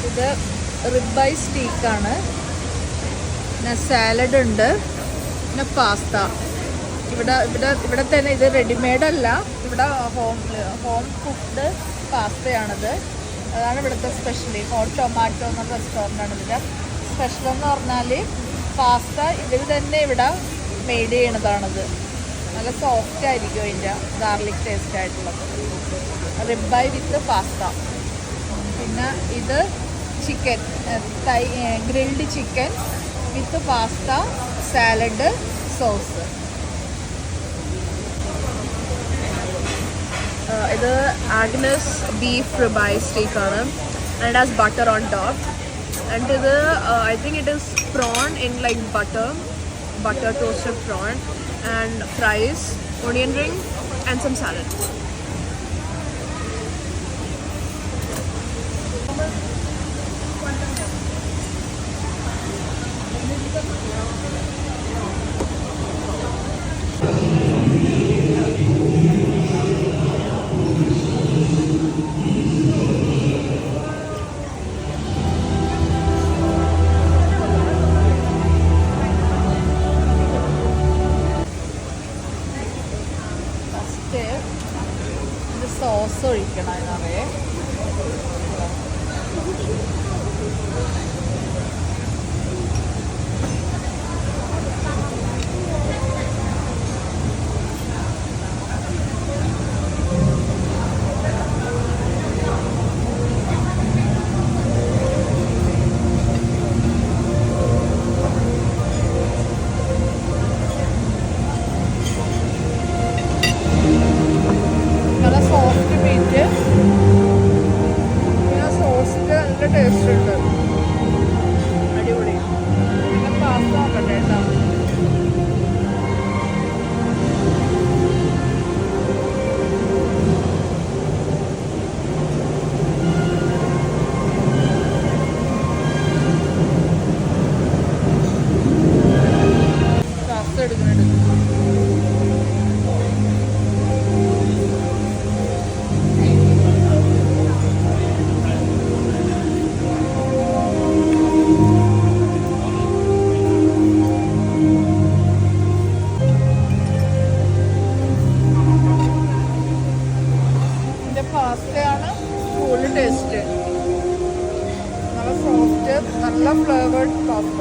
ഇത് റിബൈ സ്റ്റീക്കാണ്. പിന്നെ സാലഡ് ഉണ്ട്. പിന്നെ പാസ്ത. ഇവിടെ തന്നെ ഇത് റെഡിമെയ്ഡ് അല്ല, ഇവിടെ ഹോം കുക്ക്ഡ് പാസ്തയാണിത്. അതാണ് ഇവിടുത്തെ സ്പെഷ്യലി. ഹോട്ട് ടൊമാറ്റോ എന്ന റെസ്റ്റോറൻ്റാണ് ഇതിൻ്റെ സ്പെഷ്യൽ എന്ന് പറഞ്ഞാൽ പാസ്ത ഇവർ തന്നെ ഇവിടെ മെയ്ഡ് ചെയ്യണതാണിത്. നല്ല സോഫ്റ്റ് ആയിരിക്കും അതിൻ്റെ ഗാർലിക് ടേസ്റ്റ് ആയിട്ടുള്ളത്. Ribeye with pasta. പിന്നെ ഇത് chicken grilled chicken with pasta, salad, sauce. ഇത് ആഗ്നസ് ബീഫ് റിബൈ സ്റ്റേക്കാണ്. And it has butter on top. And ഇത് I think it is prawn in like butter toasted prawn and fries, onion ring and some salad. Sauce ഒഴിക്കണം അതിനറിയേ. Taste ഉണ്ട്, അടിപൊളി. പിന്നെ pasta നോക്കട്ടെ കേട്ടോ. പാസ്ത എടുക്കുന്നുണ്ട്. പാസ്തയാണ് കൂടുതൽ ടേസ്റ്റ്. നല്ല സോഫ്റ്റ്, നല്ല ഫ്ലേവേർഡ് പാസ്ത.